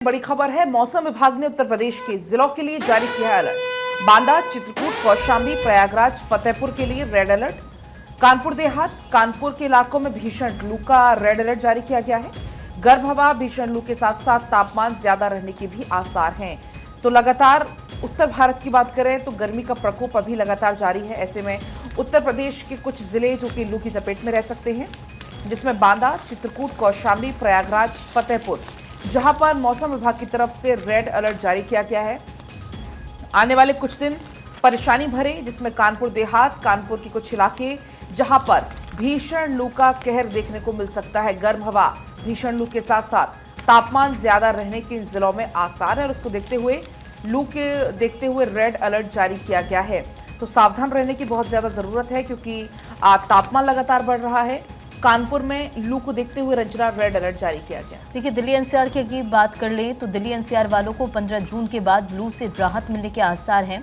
बड़ी खबर है। मौसम विभाग ने उत्तर प्रदेश के जिलों के लिए जारी किया है अलर्ट। बांदा, चित्रकूट, कौशाम्बी, प्रयागराज, फतेहपुर के लिए रेड अलर्ट। कानपुर देहात, कानपुर के इलाकों में भीषण लू का रेड अलर्ट जारी किया गया है। गर्म हवा, भीषण लू के साथ साथ तापमान ज्यादा रहने के भी आसार हैं। तो लगातार उत्तर भारत की बात करें तो गर्मी का प्रकोप अभी लगातार जारी है। ऐसे में उत्तर प्रदेश के कुछ जिले जो कि लू की चपेट में रह सकते हैं, जिसमें बांदा, चित्रकूट, कौशाम्बी, प्रयागराज, फतेहपुर, जहां पर मौसम विभाग की तरफ से रेड अलर्ट जारी किया गया है। आने वाले कुछ दिन परेशानी भरे, जिसमें कानपुर देहात, कानपुर के कुछ इलाके जहां पर भीषण लू का कहर देखने को मिल सकता है। गर्म हवा, भीषण लू के साथ साथ तापमान ज्यादा रहने के इन जिलों में आसार है और उसको देखते हुए लू के देखते हुए रेड अलर्ट जारी किया गया है। तो सावधान रहने की बहुत ज्यादा जरूरत है क्योंकि तापमान लगातार बढ़ रहा है। कानपुर में लू को देखते हुए रंजना रेड अलर्ट जारी किया गया। देखिए, दिल्ली एनसीआर की अगर बात कर लें तो दिल्ली एनसीआर वालों को 15 जून के बाद लू से राहत मिलने के आसार हैं।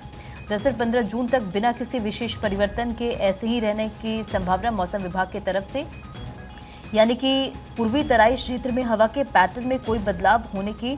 दरअसल 15 जून तक बिना किसी विशेष परिवर्तन के ऐसे ही रहने की संभावना मौसम विभाग की तरफ से, यानी कि पूर्वी तराई क्षेत्र में हवा के पैटर्न में कोई बदलाव होने की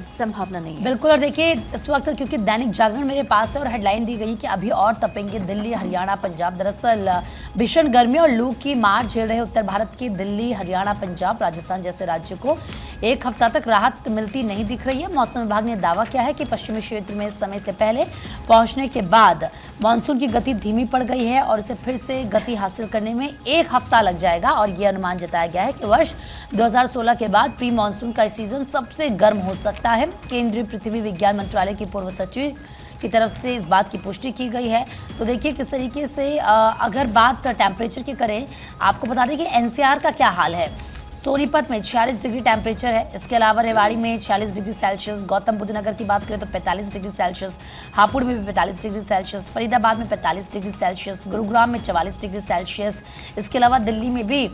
संभावना नहीं है। बिल्कुल। और देखिए, इस वक्त क्योंकि दैनिक जागरण मेरे पास है और हेडलाइन दी गई कि अभी और तपेंगे दिल्ली, हरियाणा, पंजाब। दरअसल भीषण गर्मी और लू की मार झेल रहे उत्तर भारत की दिल्ली, हरियाणा, पंजाब, राजस्थान जैसे राज्य को एक हफ्ता तक राहत मिलती नहीं दिख रही है। मौसम विभाग ने दावा किया है कि पश्चिमी क्षेत्र में समय से पहले पहुंचने के बाद मानसून की गति धीमी पड़ गई है और इसे फिर से गति हासिल करने में एक हफ्ता लग जाएगा। और ये अनुमान जताया गया है कि वर्ष 2016 के बाद प्री मानसून का सीजन सबसे गर्म हो सकता है। केंद्रीय पृथ्वी विज्ञान मंत्रालय की पूर्व सचिव की तरफ से इस बात की पुष्टि की गई है। तो देखिए किस तरीके से अगर बात टेम्परेचर की करें, आपको बता दें कि एनसीआर का क्या हाल है। सोनीपत में 46 डिग्री टेम्परेचर है। इसके अलावा रेवाड़ी में 46 डिग्री सेल्सियस, गौतम बुद्ध नगर की बात करें तो 45 डिग्री सेल्सियस, हापुड़ में भी 45 डिग्री सेल्सियस, फरीदाबाद में 45 डिग्री सेल्सियस, गुरुग्राम में 44 डिग्री सेल्सियस। इसके अलावा दिल्ली में भी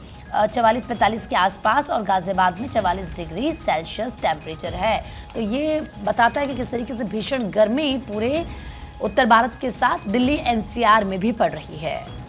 44-45 के आसपास और गाजियाबाद में 44 डिग्री सेल्सियस टेम्परेचर है। तो ये बताता है कि किस तरीके से भीषण गर्मी पूरे उत्तर भारत के साथ दिल्ली एनसीआर में भी पड़ रही है।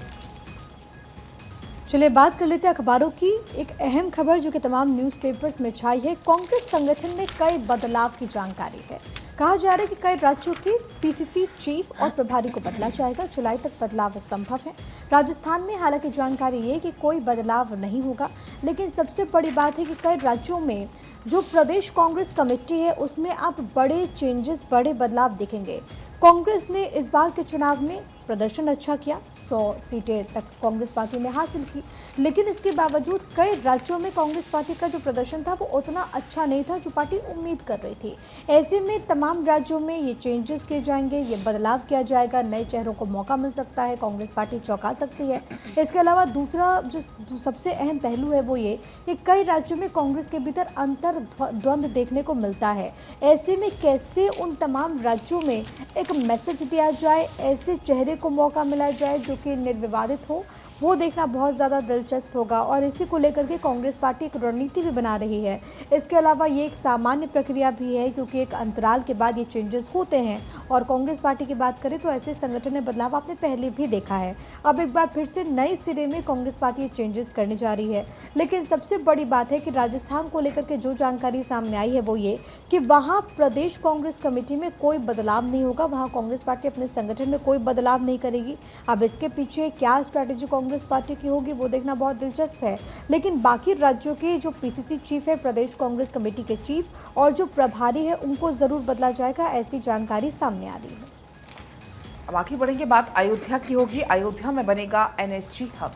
चलिए बात कर लेते हैं अखबारों की। एक अहम खबर जो कि तमाम न्यूज़पेपर्स में छाई है, कांग्रेस संगठन में कई बदलाव की जानकारी है। कहा जा रहा है कि कई राज्यों के पीसीसी चीफ और प्रभारी को बदला जाएगा। जुलाई तक बदलाव संभव है। राजस्थान में हालांकि जानकारी ये कि कोई बदलाव नहीं होगा, लेकिन सबसे बड़ी बात है कि कई राज्यों में जो प्रदेश कांग्रेस कमेटी है उसमें आप बड़े चेंजेस, बड़े बदलाव दिखेंगे। कांग्रेस ने इस बार के चुनाव में प्रदर्शन अच्छा किया, 100 सीटें तक कांग्रेस पार्टी ने हासिल की, लेकिन इसके बावजूद कई राज्यों में कांग्रेस पार्टी का जो प्रदर्शन था वो उतना अच्छा नहीं था जो पार्टी उम्मीद कर रही थी। ऐसे में तमाम राज्यों में ये चेंजेस किए जाएंगे, ये बदलाव किया जाएगा, नए चेहरों को मौका मिल सकता है, कांग्रेस पार्टी चौंका सकती है। इसके अलावा दूसरा जो सबसे अहम पहलू है वो ये कि कई राज्यों में कांग्रेस के भीतर अंतर द्वंद्व देखने को मिलता है। ऐसे में कैसे उन तमाम राज्यों में एक मैसेज दिया जाए, ऐसे चेहरे को मौका मिला जाए जो कि निर्विवादित हो, वो देखना बहुत ज़्यादा दिलचस्प होगा। और इसी को लेकर के कांग्रेस पार्टी एक रणनीति भी बना रही है। इसके अलावा ये एक सामान्य प्रक्रिया भी है क्योंकि एक अंतराल के बाद ये चेंजेस होते हैं। और कांग्रेस पार्टी की बात करें तो ऐसे संगठन में बदलाव आपने पहले भी देखा है। अब एक बार फिर से नए सिरे में कांग्रेस पार्टी ये चेंजेस करने जा रही है। लेकिन सबसे बड़ी बात है कि राजस्थान को लेकर के जो जानकारी सामने आई है वो ये कि वहाँ प्रदेश कांग्रेस कमेटी में कोई बदलाव नहीं होगा। वहाँ कांग्रेस पार्टी अपने संगठन में कोई बदलाव नहीं करेगी। अब इसके पीछे क्या स्ट्रैटेजी कांग्रेस पार्टी की होगी वो देखना बहुत दिलचस्प है। लेकिन बाकी राज्यों के जो पीसीसी चीफ है, प्रदेश कांग्रेस कमेटी के चीफ और जो प्रभारी है, उनको जरूर बदला जाएगा, ऐसी जानकारी सामने आ रही है। अब आगे बढ़ेंगे, बात अयोध्या की होगी। अयोध्या में बनेगा एनएसजी हब।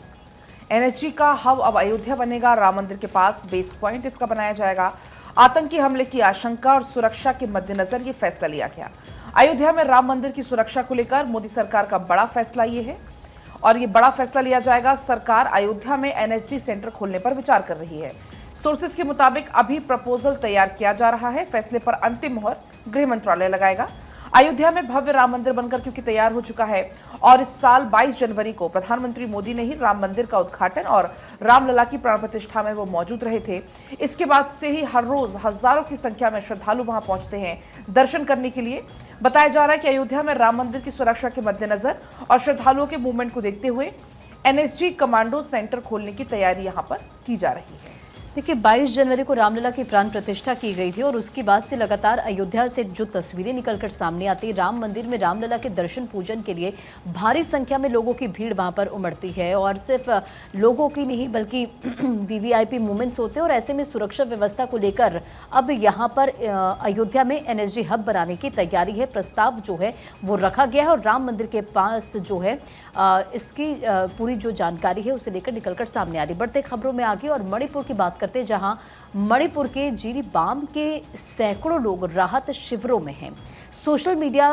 एनएसजी का हब अब अयोध्या बनेगा। राम मंदिर के पास बेस पॉइंट इसका बनाया जाएगा। आतंकी हमले की आशंका और सुरक्षा के मद्देनजर ये फैसला लिया गया। अयोध्या में राम मंदिर की सुरक्षा को लेकर मोदी सरकार का बड़ा फैसला ये है और ये बड़ा फैसला लिया जाएगा। सरकार अयोध्या में एनएसजी सेंटर खोलने पर विचार कर रही है। सोर्सेज के मुताबिक अभी प्रपोजल तैयार किया जा रहा है। फैसले पर अंतिम मोहर गृह मंत्रालय लगाएगा। अयोध्या में भव्य राम मंदिर बनकर क्योंकि तैयार हो चुका है और इस साल 22 जनवरी को प्रधानमंत्री मोदी ने ही राम मंदिर का उद्घाटन और रामलला की प्राण प्रतिष्ठा में वो मौजूद रहे थे। इसके बाद से ही हर रोज हजारों की संख्या में श्रद्धालु वहां पहुंचते हैं दर्शन करने के लिए। बताया जा रहा है कि अयोध्या में राम मंदिर की सुरक्षा के मद्देनजर और श्रद्धालुओं के मूवमेंट को देखते हुए एनएसजी कमांडो सेंटर खोलने की तैयारी यहां पर की जा रही है। देखिए 22 जनवरी को रामलला की प्राण प्रतिष्ठा की गई थी और उसके बाद से लगातार अयोध्या से जो तस्वीरें निकलकर सामने आती, राम मंदिर में रामलला के दर्शन पूजन के लिए भारी संख्या में लोगों की भीड़ वहां पर उमड़ती है और सिर्फ लोगों की नहीं बल्कि वीवीआईपी मूवमेंट्स होते हैं और ऐसे में सुरक्षा व्यवस्था को लेकर अब यहां पर अयोध्या में एनएसजी हब बनाने की तैयारी है। प्रस्ताव जो है वो रखा गया है और राम मंदिर के पास जो है इसकी पूरी जो जानकारी है उसे लेकर निकलकर सामने आ रही। बढ़ते खबरों में आगे और मणिपुर की बात करते हैं, जहां मणिपुर के जिरीबाम के सैकड़ों लोग राहत शिविरों में हैं। सोशल मीडिया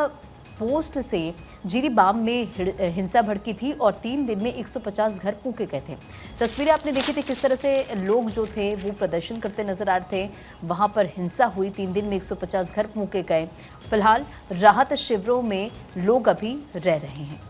पोस्ट से जिरीबाम में हिंसा भड़की थी और 3 दिन में 150 घर फूके गए थे। तस्वीरें आपने देखी थी किस तरह से लोग जो थे वो प्रदर्शन करते नजर आ रहे थे। वहां पर हिंसा हुई, 3 दिन में 150 घर फूके गए। फिलहाल राहत शिविरों में लोग अभी रह रहे हैं।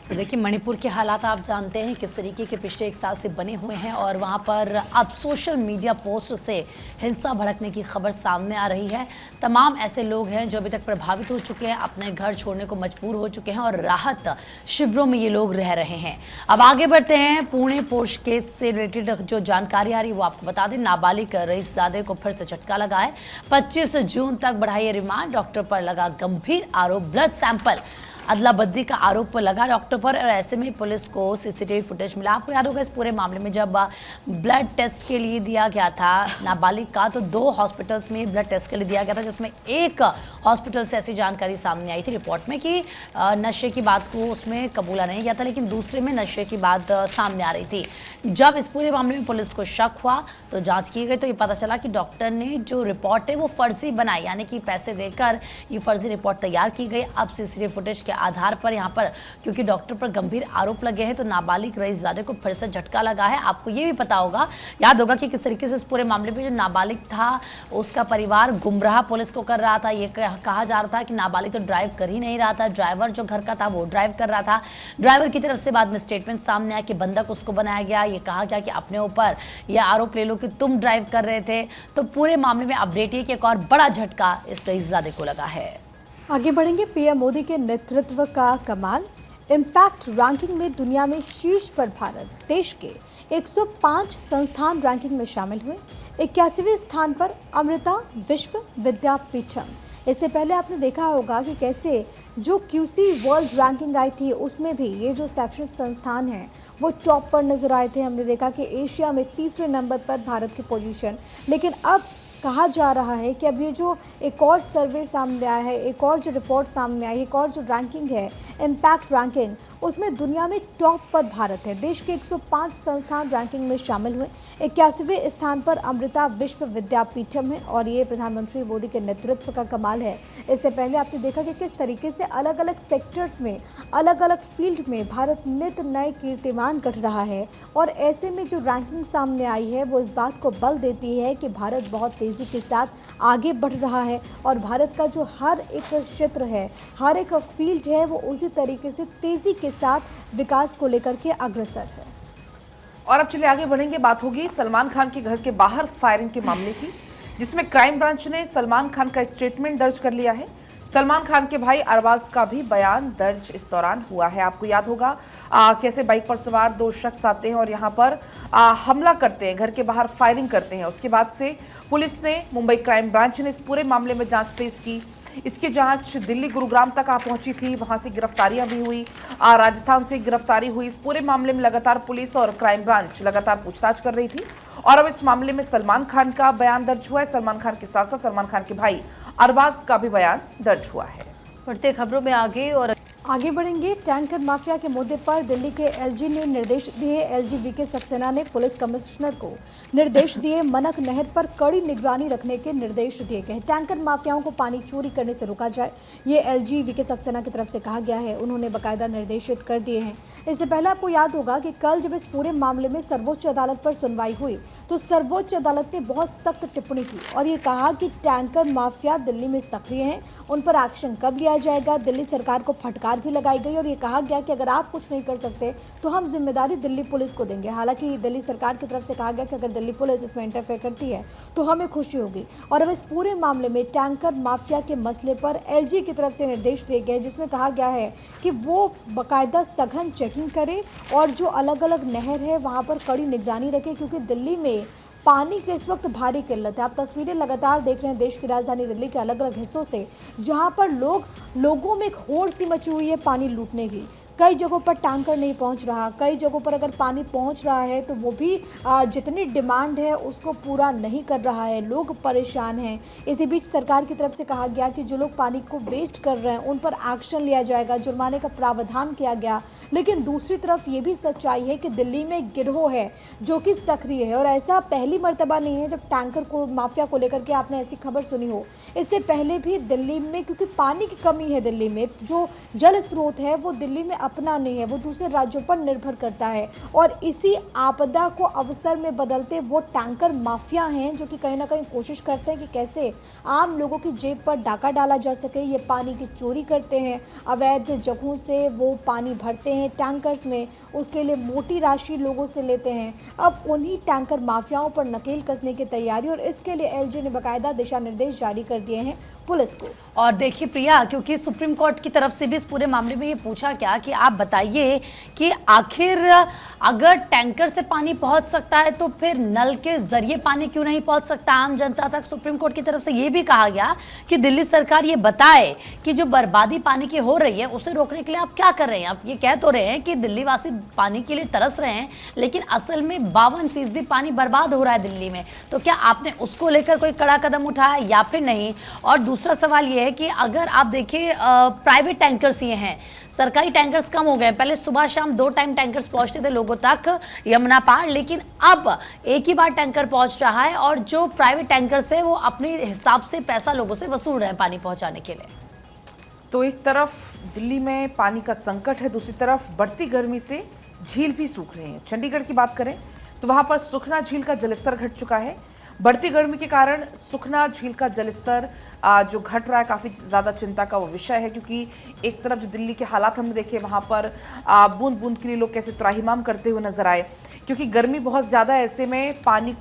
देखिए मणिपुर के हालात आप जानते हैं किस तरीके के पिछले 1 साल से बने हुए हैं और वहां पर अब सोशल मीडिया पोस्ट से हिंसा भड़कने की खबर सामने आ रही है। तमाम ऐसे लोग हैं जो अभी तक प्रभावित हो चुके हैं, अपने घर छोड़ने को मजबूर हो चुके हैं और राहत शिविरों में ये लोग रह रहे हैं। अब आगे बढ़ते हैं, पुणे पोस्ट केस से रिलेटेड जो जानकारी आ रही है वो आपको बता दें। नाबालिग रईसजादे को फिर से झटका लगा है। 25 जून तक बढ़ाई रिमांड, डॉक्टर पर लगा गंभीर आरोप। ब्लड सैंपल अदला बदली का आरोप लगा डॉक्टर पर और ऐसे में पुलिस को सीसीटीवी फुटेज मिला। आपको याद होगा इस पूरे मामले में जब ब्लड टेस्ट के लिए दिया गया था नाबालिग का, तो 2 हॉस्पिटल्स में ब्लड टेस्ट के लिए दिया गया था, जिसमें एक हॉस्पिटल से ऐसी जानकारी सामने आई थी रिपोर्ट में कि नशे की बात को उसमें कबूला नहीं गया था, लेकिन दूसरे में नशे की बात सामने आ रही थी। जब इस पूरे मामले में पुलिस को शक हुआ तो जाँच की गई तो ये पता चला कि डॉक्टर ने जो रिपोर्ट है वो फर्जी बनाई, यानी कि पैसे देकर ये फर्जी रिपोर्ट तैयार की गई। अब सीसीटीवी फुटेज के आधार पर यहाँ पर क्योंकि डॉक्टर पर गंभीर आरोप लगे हैं तो नाबालिग रईसजादे को फिर से झटका लगा है। आपको ये भी पता होगा, याद होगा कि किस तरीके से इस पूरे मामले में जो नाबालिग था उसका परिवार गुमराह पुलिस को कर रहा था। ये कहा जा रहा था कि नाबालिग तो ड्राइव कर ही नहीं रहा था, ड्राइवर जो घर का था वो ड्राइव कर रहा था। ड्राइवर की तरफ से बाद में स्टेटमेंट सामने आया कि बंधक उसको बनाया गया। ये कहा गया कि अपने ऊपर यह आरोप ले लो कि तुम ड्राइव कर रहे थे। तो पूरे मामले में अपडेट ये कि एक और बड़ा झटका इस रईसजादे को लगा है। आगे बढ़ेंगे, पीएम मोदी के नेतृत्व का कमाल। इम्पैक्ट रैंकिंग में दुनिया में शीर्ष पर भारत, देश के 105 संस्थान रैंकिंग में शामिल हुए। 81वें स्थान पर अमृता विश्व विद्यापीठम। इससे पहले आपने देखा होगा कि कैसे जो क्यूसी वर्ल्ड रैंकिंग आई थी उसमें भी ये जो शैक्षणिक संस्थान हैं वो टॉप पर नजर आए थे। हमने देखा कि एशिया में 3रे नंबर पर भारत की पोजीशन, लेकिन अब कहा जा रहा है कि अब ये जो एक और सर्वे सामने आया है, एक और जो रिपोर्ट सामने आई है, एक और जो रैंकिंग है इम्पैक्ट रैंकिंग, उसमें दुनिया में टॉप पर भारत है। देश के 105 संस्थान रैंकिंग में शामिल हुए। 81वें स्थान पर अमृता विश्व विद्यापीठम है और ये प्रधानमंत्री मोदी के नेतृत्व का कमाल है। इससे पहले आपने देखा कि किस तरीके से अलग अलग सेक्टर्स में, अलग अलग फील्ड में भारत नित नए कीर्तिमान गढ़ रहा है और ऐसे में जो रैंकिंग सामने आई है वो इस बात को बल देती है कि भारत बहुत तेज़ी के साथ आगे बढ़ रहा है और भारत का जो हर एक क्षेत्र है, हर एक फील्ड है, वो उसी तरीके से तेज़ी के साथ विकास को लेकर के अग्रसर है। और अब चलिए आगे बढ़ेंगे, बात होगी सलमान खान के घर के बाहर फायरिंग के मामले की, जिसमें क्राइम ब्रांच ने सलमान खान का स्टेटमेंट दर्ज कर लिया है। सलमान खान के भाई अरबाज का भी बयान दर्ज इस दौरान हुआ है। आपको याद होगा कैसे बाइक पर सवार 2 शख्स आते हैं और यहाँ पर हमला करते हैं, घर के बाहर फायरिंग करते हैं। उसके बाद से पुलिस ने, मुंबई क्राइम ब्रांच ने इस पूरे मामले में जांच तेज की। इसकी जांच दिल्ली गुरुग्राम तक पहुंची थी, वहां से गिरफ्तारियां भी हुई, राजस्थान से गिरफ्तारी हुई। इस पूरे मामले में लगातार पुलिस और क्राइम ब्रांच लगातार पूछताछ कर रही थी और अब इस मामले में सलमान खान का बयान दर्ज हुआ है। सलमान खान के साथ साथ सलमान खान के भाई अरबाज का भी बयान दर्ज हुआ है। बढ़ते खबरों में आगे बढ़ेंगे, टैंकर माफिया के मुद्दे पर दिल्ली के एलजी ने निर्देश दिए। एलजी वीके सक्सेना ने पुलिस कमिश्नर को निर्देश दिए। मनक नहर पर कड़ी निगरानी रखने के निर्देश दिए गए। टैंकर माफियाओं को पानी चोरी करने से रोका जाए, ये एलजी वीके सक्सेना की तरफ से कहा गया है। उन्होंने बाकायदा निर्देशित कर दिए हैं। इससे पहले आपको याद होगा कि कल जब इस पूरे मामले में सर्वोच्च अदालत पर सुनवाई हुई तो सर्वोच्च अदालत ने बहुत सख्त टिप्पणी की और ये कहा कि टैंकर माफिया दिल्ली में सक्रिय हैं, उन पर एक्शन कब लिया जाएगा। दिल्ली सरकार को फटकार भी लगाई गई और ये कहा गया कि अगर आप कुछ नहीं कर सकते तो हम जिम्मेदारी दिल्ली पुलिस को देंगे। हालांकि दिल्ली सरकार की तरफ से कहा गया कि अगर दिल्ली पुलिस इसमें इंटरफेयर करती है तो हमें खुशी होगी। और अब इस पूरे मामले में टैंकर माफिया के मसले पर एलजी की तरफ से निर्देश दिए गए, जिसमें कहा गया है कि वो बाकायदा सघन चेकिंग करे और जो अलग अलग नहर है वहाँ पर कड़ी निगरानी रखे, क्योंकि दिल्ली में पानी की इस वक्त भारी किल्लत है। आप तस्वीरें लगातार देख रहे हैं देश की राजधानी दिल्ली के अलग अलग हिस्सों से, जहां पर लोगों में एक होड़ सी मची हुई है पानी लूटने की। कई जगहों पर टैंकर नहीं पहुंच रहा, कई जगहों पर अगर पानी पहुंच रहा है तो वो भी जितनी डिमांड है उसको पूरा नहीं कर रहा है। लोग परेशान हैं। इसी बीच सरकार की तरफ से कहा गया कि जो लोग पानी को वेस्ट कर रहे हैं उन पर एक्शन लिया जाएगा, जुर्माने का प्रावधान किया गया। लेकिन दूसरी तरफ ये भी सच्चाई है कि दिल्ली में गिरोह है जो कि सक्रिय है, और ऐसा पहली मर्तबा नहीं है जब टैंकर को माफिया को लेकर के आपने ऐसी खबर सुनी हो। इससे पहले भी दिल्ली में, क्योंकि पानी की कमी है दिल्ली में, जो जल स्रोत है वो दिल्ली में अपना नहीं है, वो दूसरे राज्यों पर निर्भर करता है, और इसी आपदा को अवसर में बदलते वो टैंकर माफिया हैं जो कि कहीं ना कहीं कोशिश करते हैं कि कैसे आम लोगों की जेब पर डाका डाला जा सके। ये पानी की चोरी करते हैं, अवैध जगहों से वो पानी भरते हैं टैंकर्स में, उसके लिए मोटी राशि लोगों से लेते हैं। अब उन्हीं टैंकर माफियाओं पर नकेल कसने की तैयारी, और इसके लिए एलजी ने बाकायदा दिशा निर्देश जारी कर दिए हैं पुलिस को। और देखिए प्रिया, क्योंकि सुप्रीम कोर्ट की तरफ से भी इस पूरे मामले में ये पूछा गया कि आप बताइए कि आखिर अगर टैंकर से पानी पहुंच सकता है तो फिर नल के जरिए पानी क्यों नहीं पहुंच सकता आम जनता तक। सुप्रीम कोर्ट की तरफ से ये भी कहा गया कि दिल्ली सरकार ये बताए कि जो बर्बादी पानी की हो रही है उसे रोकने के लिए आप क्या कर रहे हैं। आप ये कह तो रहे हैं कि दिल्ली वासी पानी के लिए तरस रहे हैं, लेकिन असल में 52% पानी बर्बाद हो रहा है दिल्ली में। तो क्या आपने उसको लेकर कोई कड़ा कदम उठाया या फिर नहीं। और दूसरा सवाल ये है कि अगर आप देखिए प्राइवेट टैंकर्स ये हैं, सरकारी टैंकर्स कम हो गए। पहले सुबह शाम 2 टाइम टैंकर्स पहुंचते थे लोगों तक यमुना पार, लेकिन अब एक ही बार टैंकर पहुंच रहा है, और जो प्राइवेट टैंकर्स है वो अपने हिसाब से पैसा लोगों से वसूल रहे हैं पानी पहुंचाने के लिए। तो एक तरफ दिल्ली में पानी का संकट है, दूसरी तरफ बढ़ती गर्मी से झील भी सूख रहे हैं। चंडीगढ़ की बात करें तो वहां पर सुखना झील का जलस्तर घट चुका है। बढ़ती गर्मी के कारण सुखना झील का जलस्तर जो घट रहा है काफ़ी ज़्यादा चिंता का वो विषय है, क्योंकि एक तरफ जो दिल्ली के हालात हमने देखे, वहाँ पर बूंद बूंद के लिए लोग कैसे त्राहिमाम करते हुए नजर आए, क्योंकि गर्मी बहुत ज़्यादा है। ऐसे में पानी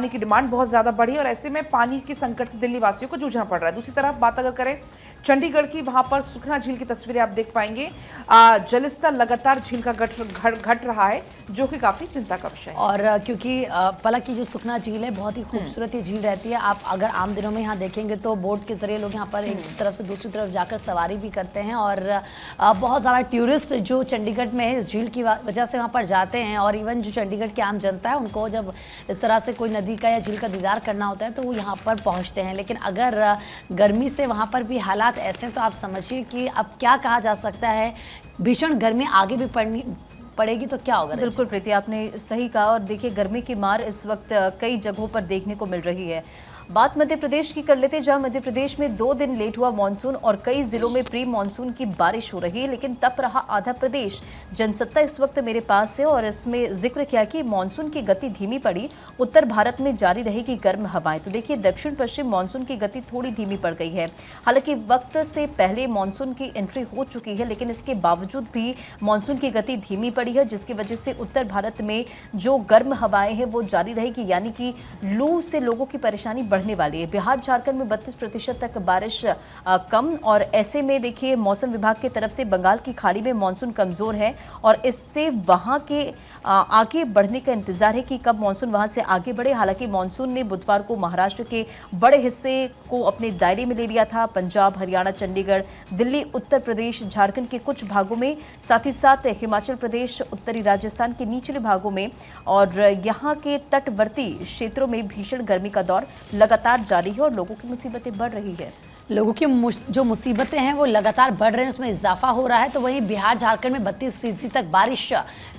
की डिमांड बहुत ज़्यादा बढ़ी, और ऐसे में पानी के संकट से दिल्ली वासियों को जूझना पड़ रहा है। दूसरी तरफ बात अगर करें चंडीगढ़ की, वहाँ पर सुखना झील की तस्वीरें आप देख पाएंगे, जलस्तर लगातार झील का घट रहा है, जो कि काफ़ी चिंता का विषय है। और क्योंकि पलक की जो सुखना झील है बहुत ही खूबसूरत ये झील रहती है। आप अगर आम दिनों में यहाँ देखेंगे तो बोट के जरिए लोग यहाँ पर एक तरफ से दूसरी तरफ जाकर सवारी भी करते हैं, और बहुत ज़्यादा टूरिस्ट जो चंडीगढ़ में इस झील की वजह से वहाँ पर जाते हैं। और इवन जो चंडीगढ़ की आम जनता है उनको जब इस तरह से कोई नदी का या झील का दीदार करना होता है तो वो यहाँ पर पहुँचते हैं। लेकिन अगर गर्मी से वहाँ पर भी हालात ऐसे हैं तो आप समझिए कि अब क्या कहा जा सकता है। भीषण गर्मी आगे भी पड़ेगी तो क्या होगा। बिल्कुल प्रीति, आपने सही कहा। और देखिए गर्मी की मार इस वक्त कई जगहों पर देखने को मिल रही है। बात मध्य प्रदेश की कर लेते हैं, जहां मध्य प्रदेश में 2 दिन लेट हुआ मानसून और कई जिलों में प्री मानसून की बारिश हो रही है, लेकिन तप रहा आधा प्रदेश। जनसत्ता इस वक्त मेरे पास है और इसमें जिक्र किया कि मानसून की गति धीमी पड़ी, उत्तर भारत में जारी रहेगी गर्म हवाएं। तो देखिए दक्षिण पश्चिम मानसून की गति थोड़ी धीमी पड़ गई है। हालांकि वक्त से पहले मानसून की एंट्री हो चुकी है, लेकिन इसके बावजूद भी मानसून की गति धीमी पड़ी है, जिसकी वजह से उत्तर भारत में जो गर्म हवाएं हैं वो जारी रहेगी, यानी कि लू से लोगों की परेशानी बढ़ने वाली है। बिहार झारखंड में 32% तक बारिश कम, और ऐसे में देखिए मौसम विभाग की तरफ से बंगाल की खाड़ी में मानसून कमजोर है और इससे वहां के आगे बढ़ने का इंतजार है कि कब मानसून वहां से आगे बढ़े। हालांकि मानसून ने बुधवार को महाराष्ट्र के बड़े हिस्से को अपने दायरे में ले लिया था। पंजाब, हरियाणा, चंडीगढ़, दिल्ली, उत्तर प्रदेश, झारखंड के कुछ भागों में, साथ ही साथ हिमाचल प्रदेश, उत्तरी राजस्थान के निचले भागों में और यहाँ के तटवर्ती क्षेत्रों में भीषण गर्मी का दौर लगातार जारी है और लोगों की मुसीबतें बढ़ रही है। लोगों की जो मुसीबतें हैं वो लगातार बढ़ रहे हैं, उसमें इजाफा हो रहा है। तो वहीं बिहार झारखंड में 32% तक बारिश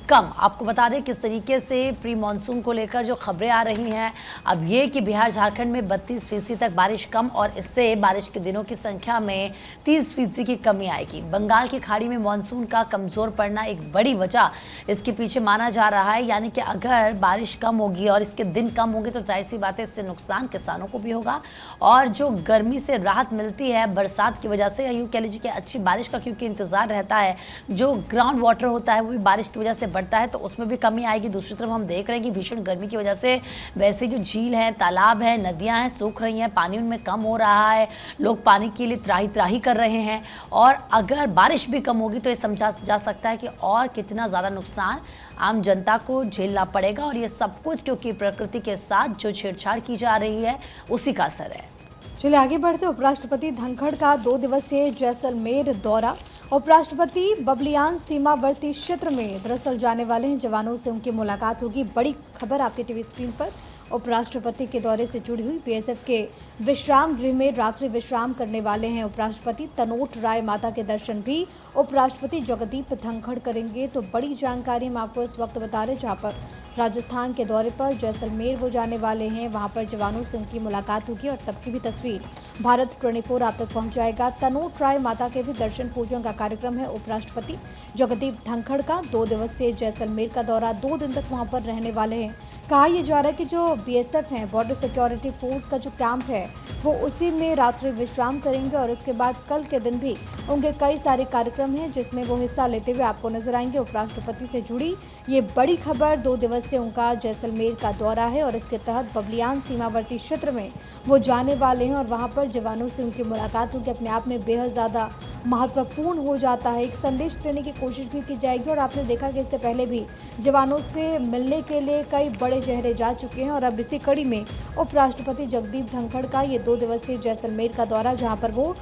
कम। आपको बता दें किस तरीके से प्री मानसून को लेकर जो खबरें आ रही हैं अब ये कि बिहार झारखंड में 32% तक बारिश कम, और इससे बारिश के दिनों की संख्या में 30% की कमी आएगी। बंगाल की खाड़ी में मानसून का कमज़ोर पड़ना एक बड़ी वजह इसके पीछे माना जा रहा है, यानी कि अगर बारिश कम होगी और इसके दिन कम होंगे तो जाहिर सी बात है इससे नुकसान किसानों को भी होगा और जो गर्मी से राहत मिलती है बरसात की वजह से, या यूँ कह लीजिए कि अच्छी बारिश का क्योंकि इंतज़ार रहता है, जो ग्राउंड वाटर होता है वो भी बारिश की वजह से बढ़ता है, तो उसमें भी कमी आएगी। दूसरी तरफ हम देख रहे हैं कि भीषण गर्मी की वजह से वैसे जो झील है, तालाब है, नदियाँ हैं, सूख रही हैं, पानी उनमें कम हो रहा है, लोग पानी के लिए त्राही त्राही कर रहे हैं। और अगर बारिश भी कम होगी तो ये समझा जा सकता है कि और कितना ज़्यादा नुकसान आम जनता को झेलना पड़ेगा। और ये सब कुछ क्योंकि प्रकृति के साथ जो छेड़छाड़ की जा रही है उसी का असर है। चलिए आगे बढ़ते। उपराष्ट्रपति धनखड़ का 2 दिवसीय जैसलमेर दौरा। उपराष्ट्रपति बबलियान सीमावर्ती क्षेत्र में दरअसल जाने वाले हैं, जवानों से उनकी मुलाकात होगी। बड़ी खबर आपके टीवी स्क्रीन पर। उपराष्ट्रपति के दौरे से जुड़ी हुई बीएसएफ के विश्राम गृह में रात्रि विश्राम करने वाले हैं उपराष्ट्रपति। तनोट राय माता के दर्शन भी उपराष्ट्रपति जगदीप धनखड़ करेंगे। तो बड़ी जानकारी हम आपको इस वक्त बता रहे हैं, जहाँ पर राजस्थान के दौरे पर जैसलमेर वो जाने वाले हैं, वहां पर जवानों से उनकी मुलाकात होगी और तब की भी तस्वीर भारत 24 आप तक पहुंच जाएगा। तनोट राय माता के भी दर्शन पूजन का कार्यक्रम है। उपराष्ट्रपति जगदीप धनखड़ का 2 दिवसीय जैसलमेर का दौरा, 2 दिन तक वहां पर रहने वाले हैं। कहा यह जा रहा है कि जो बीएसएफ है, बॉर्डर सिक्योरिटी फोर्स का जो कैंप है, वो उसी में रात्रि विश्राम करेंगे और उसके बाद कल के दिन भी उनके कई सारे कार्यक्रम हैं जिसमें वो हिस्सा लेते हुए आपको नजर आएंगे। उपराष्ट्रपति से जुड़ी ये बड़ी खबर, 2 दिवसीय उनका जैसलमेर का दौरा है और इसके तहत बबलियान सीमावर्ती क्षेत्र में वो जाने वाले हैं और वहाँ पर जवानों से उनकी मुलाकात होगी। अपने आप में बेहद ज़्यादा महत्वपूर्ण हो जाता है। एक संदेश देने की कोशिश भी की जाएगी और आपने देखा कि इससे पहले भी जवानों से मिलने के लिए कई बड़े चेहरे जा चुके हैं और अब इसी कड़ी में उपराष्ट्रपति जगदीप धनखड़ का ये 2 दिवसीय जैसलमेर का दौरा, जहां पर वो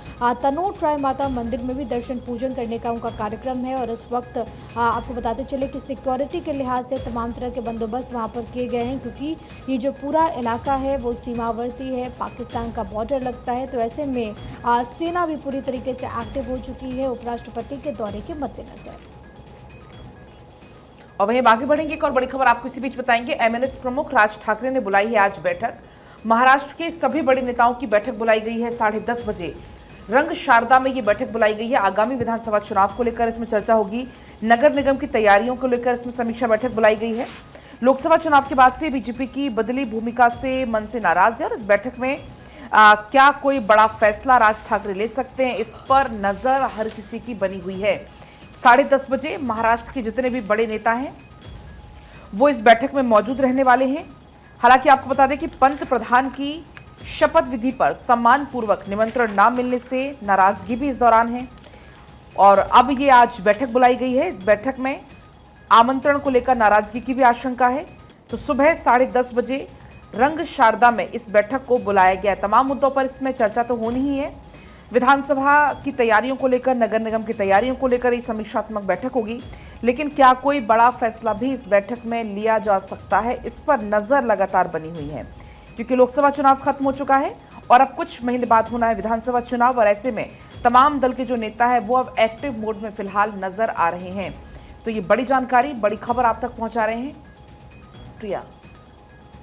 तनोट राय माता मंदिर में भी दर्शन पूजन करने का उनका कार्यक्रम है। और इस वक्त आपको बताते चले कि सिक्योरिटी के लिहाज से तमाम तरह के बंदोबस्त वहाँ पर किए गए हैं, क्योंकि ये जो पूरा इलाका है वो सीमावर्ती है, पाकिस्तान का बॉर्डर लगता है। तो ऐसे में सेना भी पूरी तरीके से एक्टिव हो चुकी है उपराष्ट्रपति के दौरे के मद्देनजर। और वहीं आगे बढ़ेंगे, एक और बड़ी खबर आपको इसी बीच बताएंगे। एमएनएस प्रमुख राज ठाकरे ने बुलाई है आज बैठक। महाराष्ट्र के सभी बड़े नेताओं की बैठक बुलाई गई है 10:30 बजे। रंग शारदा में ये बैठक बुलाई गई है। आगामी विधानसभा चुनाव को लेकर इसमें चर्चा होगी। नगर निगम की तैयारियों को लेकर इसमें समीक्षा बैठक बुलाई गई है। लोकसभा चुनाव के बाद से बीजेपी की बदली भूमिका से मन से नाराज है और इस बैठक में क्या कोई बड़ा फैसला राज ठाकरे ले सकते हैं, इस पर नजर हर किसी की बनी हुई है। 10:30 बजे महाराष्ट्र के जितने भी बड़े नेता हैं वो इस बैठक में मौजूद रहने वाले हैं। हालांकि आपको बता दें कि पंत प्रधान की शपथ विधि पर सम्मान पूर्वक निमंत्रण न मिलने से नाराजगी भी इस दौरान है और अब ये आज बैठक बुलाई गई है। इस बैठक में आमंत्रण को लेकर नाराजगी की भी आशंका है। तो सुबह 10:30 बजे रंग शारदा में इस बैठक को बुलाया गया। तमाम मुद्दों पर इसमें चर्चा तो होनी ही है। विधानसभा की तैयारियों को लेकर, नगर निगम की तैयारियों को लेकर ये समीक्षात्मक बैठक होगी, लेकिन क्या कोई बड़ा फैसला भी इस बैठक में लिया जा सकता है, इस पर नजर लगातार बनी हुई है, क्योंकि लोकसभा चुनाव खत्म हो चुका है और अब कुछ महीने बाद होना है विधानसभा चुनाव। और ऐसे में तमाम दल के जो नेता है वो अब एक्टिव मोड में फिलहाल नजर आ रहे हैं। तो ये बड़ी जानकारी, बड़ी खबर आप तक पहुंचा रहे हैं प्रिया।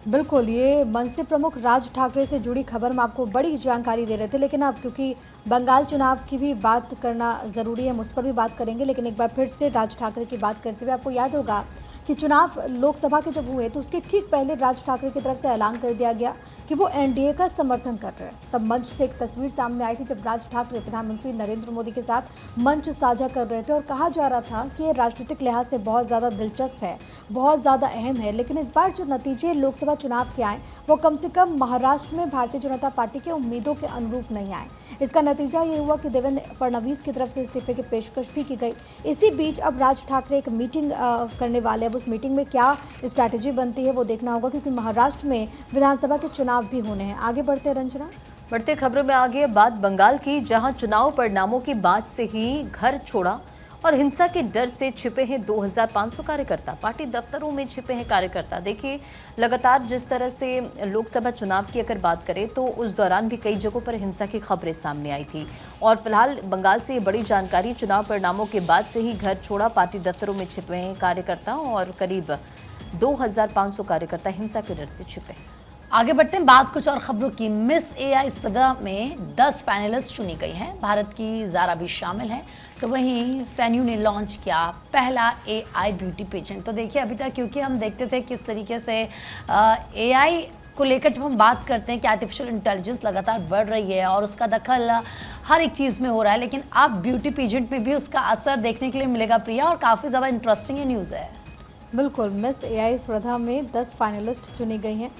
बिल्कुल, ये मनसे प्रमुख राज ठाकरे से जुड़ी खबर में आपको बड़ी जानकारी दे रहे थे, लेकिन अब क्योंकि बंगाल चुनाव की भी बात करना ज़रूरी है, हम उस पर भी बात करेंगे। लेकिन एक बार फिर से राज ठाकरे की बात करते हुए आपको याद होगा कि चुनाव लोकसभा के जब हुए तो उसके ठीक पहले राज ठाकरे की तरफ से ऐलान कर दिया गया कि वो एनडीए का समर्थन कर रहे हैं। तब मंच से एक तस्वीर सामने आई थी जब राज ठाकरे प्रधानमंत्री नरेंद्र मोदी के साथ मंच साझा कर रहे थे और कहा जा रहा था कि ये राजनीतिक लिहाज से बहुत ज़्यादा दिलचस्प है, बहुत ज़्यादा अहम है। लेकिन इस बार जो नतीजे लोकसभा चुनाव के आए वो कम से कम महाराष्ट्र में भारतीय जनता पार्टी के उम्मीदों के अनुरूप नहीं आए। इसका नतीजा ये हुआ कि देवेंद्र फडणवीस की तरफ से इस्तीफे की पेशकश भी की गई। इसी बीच अब राज ठाकरे एक मीटिंग करने वाले, अब उस मीटिंग में क्या स्ट्रैटेजी बनती है वो देखना होगा, क्योंकि महाराष्ट्र में विधानसभा के चुनाव भी होने हैं। आगे बढ़ते हैं रंजना। बढ़ते खबरों में आगे बात बंगाल की, जहां चुनाव परिणामों के बाद से ही घर छोड़ा और हिंसा के डर से छिपे हैं 2500 कार्यकर्ता। पार्टी दफ्तरों में छिपे हैं कार्यकर्ता। देखिए, लगातार जिस तरह से लोकसभा चुनाव की अगर बात करें तो उस दौरान भी कई जगहों पर हिंसा की खबरें सामने आई थी और फिलहाल बंगाल से ये बड़ी जानकारी, चुनाव परिणामों के बाद से ही घर छोड़ा, पार्टी दफ्तरों में छिपे हैं कार्यकर्ता और करीब 2500 कार्यकर्ता हिंसा के डर से छिपे हैं। आगे बढ़ते हैं, बात कुछ और खबरों की। मिस एआई स्पर्धा में 10 फाइनलिस्ट चुनी गई हैं। भारत की जारा भी शामिल है। तो वहीं फैन्यू ने लॉन्च किया पहला एआई ब्यूटी पेजेंट। तो देखिए, अभी तक क्योंकि हम देखते थे किस तरीके से एआई को लेकर जब हम बात करते हैं कि आर्टिफिशियल इंटेलिजेंस लगातार बढ़ रही है और उसका दखल हर एक चीज़ में हो रहा है, लेकिन अब ब्यूटी पेजेंट पे भी उसका असर देखने के लिए मिलेगा प्रिया, और काफ़ी ज़्यादा इंटरेस्टिंग ये न्यूज़ है। बिल्कुल, मिस एआई स्पर्धा में 10 फाइनलिस्ट चुनी गई हैं,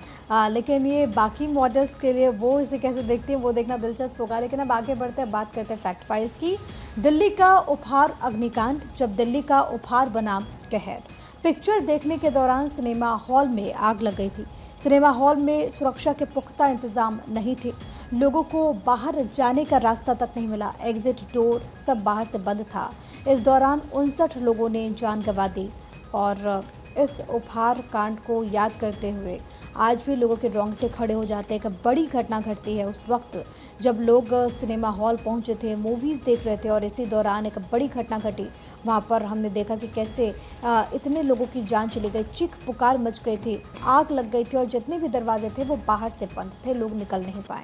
लेकिन ये बाकी मॉडल्स के लिए वो इसे कैसे देखती हैं वो देखना दिलचस्प होगा। लेकिन अब आगे बढ़ते हैं, बात करते हैं फैक्ट फाइल्स की। दिल्ली का उपहार अग्निकांड, जब दिल्ली का उपहार बना कहर। पिक्चर देखने के दौरान सिनेमा हॉल में आग लग गई थी। सिनेमा हॉल में सुरक्षा के पुख्ता इंतजाम नहीं थे, लोगों को बाहर जाने का रास्ता तक नहीं मिला, एग्जिट डोर सब बाहर से बंद था। इस दौरान 59 लोगों ने जान गंवा दी और इस उपहार कांड को याद करते हुए आज भी लोगों के रोंगटे खड़े हो जाते हैं। एक बड़ी घटना घटती है उस वक्त जब लोग सिनेमा हॉल पहुंचे थे, मूवीज़ देख रहे थे, और इसी दौरान एक बड़ी घटना घटी। वहां पर हमने देखा कि कैसे इतने लोगों की जान चली गई, चीख पुकार मच गई थी, आग लग गई थी और जितने भी दरवाजे थे वो बाहर से बंद थे, लोग निकल नहीं पाए।